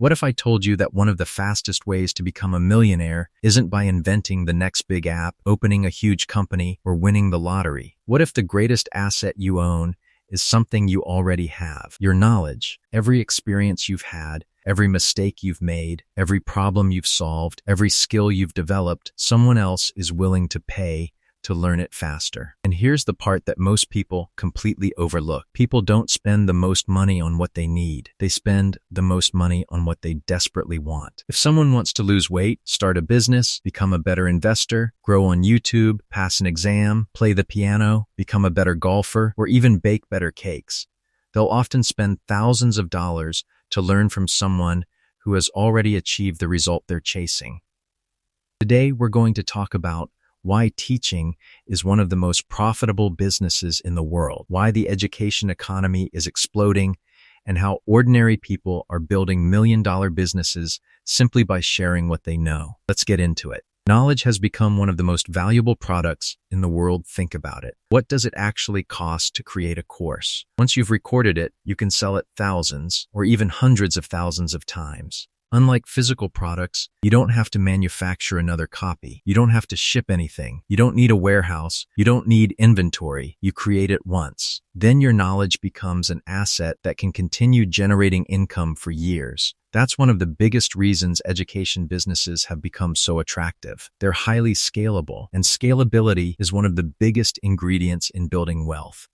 What if I told you that one of the fastest ways to become a millionaire isn't by inventing the next big app, opening a huge company, or winning the lottery? What if the greatest asset you own is something you already have? Your knowledge, every experience you've had, every mistake you've made, every problem you've solved, every skill you've developed, someone else is willing to pay to learn it faster. And here's the part that most people completely overlook. People don't spend the most money on what they need. They spend the most money on what they desperately want. If someone wants to lose weight, start a business, become a better investor, grow on YouTube, pass an exam, play the piano, become a better golfer, or even bake better cakes, they'll often spend thousands of dollars to learn from someone who has already achieved the result they're chasing. Today, we're going to talk about why teaching is one of the most profitable businesses in the world, why the education economy is exploding, and how ordinary people are building million-dollar businesses simply by sharing what they know. Let's get into it. Knowledge has become one of the most valuable products in the world. Think about it. What does it actually cost to create a course? Once you've recorded it, you can sell it thousands or even hundreds of thousands of times. Unlike physical products, you don't have to manufacture another copy. You don't have to ship anything. You don't need a warehouse. You don't need inventory. You create it once. Then your knowledge becomes an asset that can continue generating income for years. That's one of the biggest reasons education businesses have become so attractive. They're highly scalable, and scalability is one of the biggest ingredients in building wealth.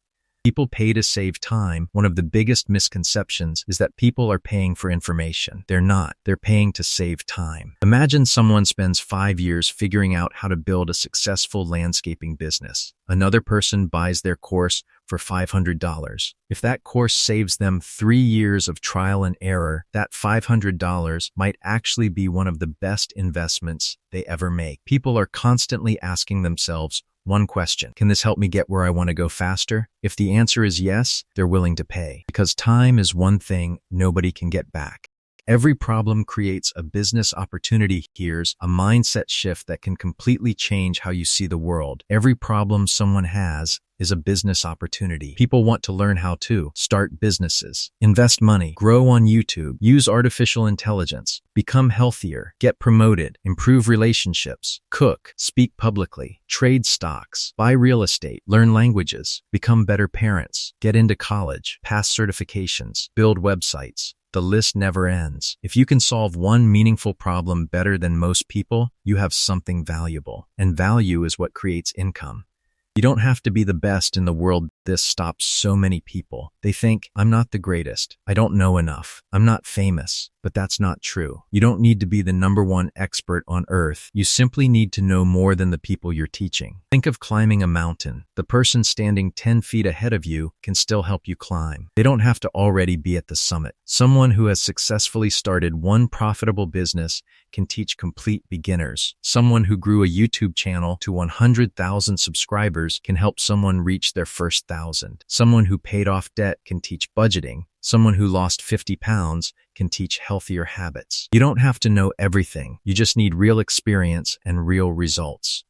People pay to save time. One of the biggest misconceptions is that people are paying for information. They're not. They're paying to save time. Imagine someone spends 5 years figuring out how to build a successful landscaping business. Another person buys their course for $500. If that course saves them 3 years of trial and error, that $500 might actually be one of the best investments they ever make. People are constantly asking themselves one question: can this help me get where I want to go faster? If the answer is yes, they're willing to pay, because time is one thing nobody can get back. Every problem creates a business opportunity. Here's a mindset shift that can completely change how you see the world. Every problem someone has is a business opportunity. People want to learn how to start businesses, invest money, grow on YouTube, use artificial intelligence, become healthier, get promoted, improve relationships, cook, speak publicly, trade stocks, buy real estate, learn languages, become better parents, get into college, pass certifications, build websites. The list never ends. If you can solve one meaningful problem better than most people, you have something valuable. And value is what creates income. You don't have to be the best in the world. This stops so many people. They think, I'm not the greatest. I don't know enough. I'm not famous. But that's not true. You don't need to be the #1 expert on earth. You simply need to know more than the people you're teaching. Think of climbing a mountain. The person standing 10 feet ahead of you can still help you climb. They don't have to already be at the summit. Someone who has successfully started one profitable business can teach complete beginners. Someone who grew a YouTube channel to 100,000 subscribers can help someone reach their first 1,000. Someone who paid off debt can teach budgeting. Someone who lost 50 pounds can teach healthier habits. You don't have to know everything. You just need real experience and real results.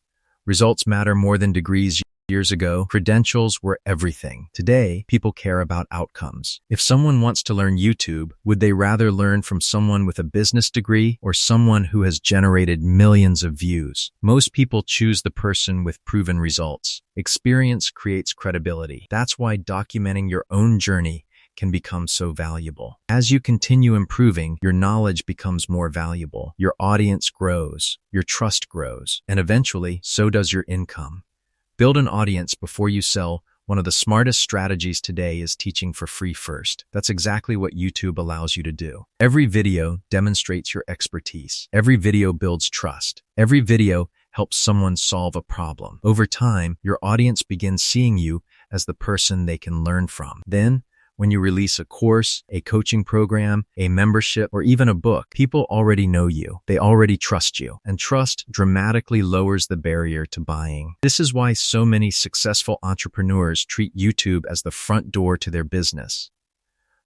Results matter more than degrees. Years ago, credentials were everything. Today, people care about outcomes. If someone wants to learn YouTube, would they rather learn from someone with a business degree or someone who has generated millions of views? Most people choose the person with proven results. Experience creates credibility. That's why documenting your own journey can become so valuable. As you continue improving, your knowledge becomes more valuable. Your audience grows, your trust grows, and eventually, so does your income. Build an audience before you sell. One of the smartest strategies today is teaching for free first. That's exactly what YouTube allows you to do. Every video demonstrates your expertise. Every video builds trust. Every video helps someone solve a problem. Over time, your audience begins seeing you as the person they can learn from. Then, when you release a course, a coaching program, a membership, or even a book, people already know you. They already trust you. And trust dramatically lowers the barrier to buying. This is why so many successful entrepreneurs treat YouTube as the front door to their business.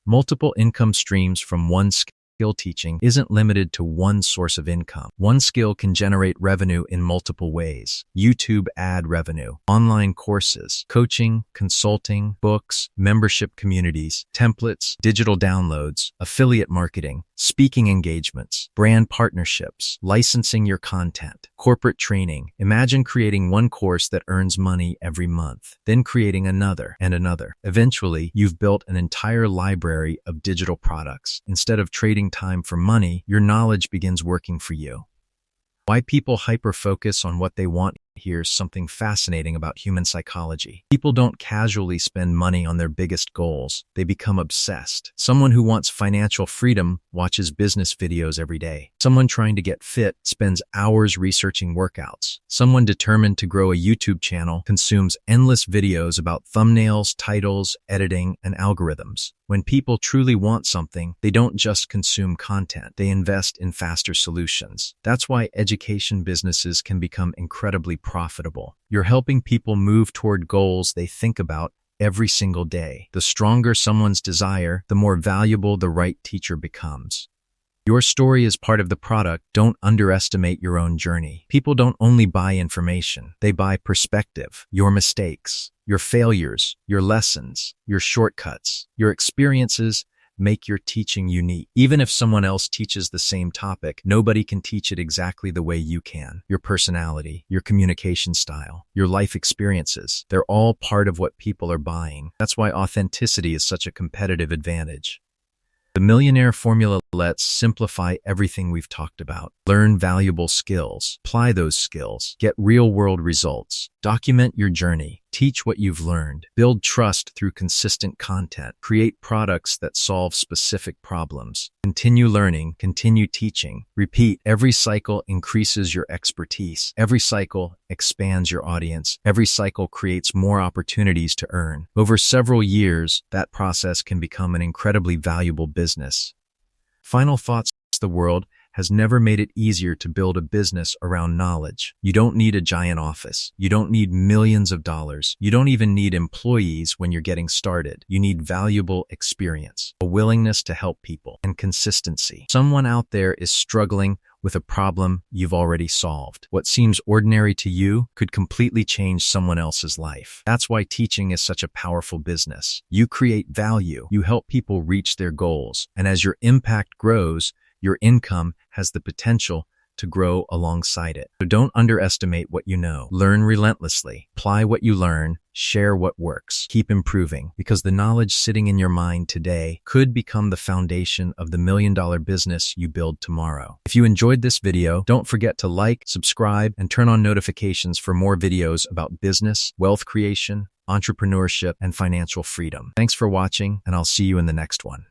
Multiple income streams from one skill teaching isn't limited to one source of income. One skill can generate revenue in multiple ways. YouTube ad revenue, online courses, coaching, consulting, books, membership communities, templates, digital downloads, affiliate marketing. speaking engagements, brand partnerships, licensing your content, corporate training. Imagine creating one course that earns money every month, then creating another and another. Eventually, you've built an entire library of digital products. Instead of trading time for money, your knowledge begins working for you. Why people hyper-focus on what they want. Here's something fascinating about human psychology. People don't casually spend money on their biggest goals. They become obsessed. Someone who wants financial freedom watches business videos every day. Someone trying to get fit spends hours researching workouts. Someone determined to grow a YouTube channel consumes endless videos about thumbnails, titles, editing, and algorithms. When people truly want something, they don't just consume content. They invest in faster solutions. That's why education businesses can become incredibly profitable. You're helping people move toward goals they think about every single day. The stronger someone's desire, the more valuable the right teacher becomes. Your story is part of the product. Don't underestimate your own journey. People don't only buy information, they buy perspective, your mistakes, your failures, your lessons, your shortcuts, your experiences. Make your teaching unique. Even if someone else teaches the same topic, nobody can teach it exactly the way you can. Your personality, your communication style, your life experiences, they're all part of what people are buying. That's why authenticity is such a competitive advantage. The Millionaire formula lets simplify everything we've talked about. Learn valuable skills, apply those skills, get real-world results, document your journey, teach what you've learned, build trust through consistent content, create products that solve specific problems, continue learning, continue teaching, repeat. Every cycle increases your expertise. Every cycle expands your audience. Every cycle creates more opportunities to earn. Over several years, that process can become an incredibly valuable business. Final thoughts. The world has never made it easier to build a business around knowledge. You don't need a giant office. You don't need millions of dollars. You don't even need employees when you're getting started. You need valuable experience, a willingness to help people, and consistency. Someone out there is struggling with a problem you've already solved. What seems ordinary to you could completely change someone else's life. That's why teaching is such a powerful business. You create value, you help people reach their goals, and as your impact grows, your income has the potential to grow alongside it. So don't underestimate what you know. Learn relentlessly. Apply what you learn. Share what works. Keep improving, because the knowledge sitting in your mind today could become the foundation of the million-dollar business you build tomorrow. If you enjoyed this video, don't forget to like, subscribe, and turn on notifications for more videos about business, wealth creation, entrepreneurship, and financial freedom. Thanks for watching, and I'll see you in the next one.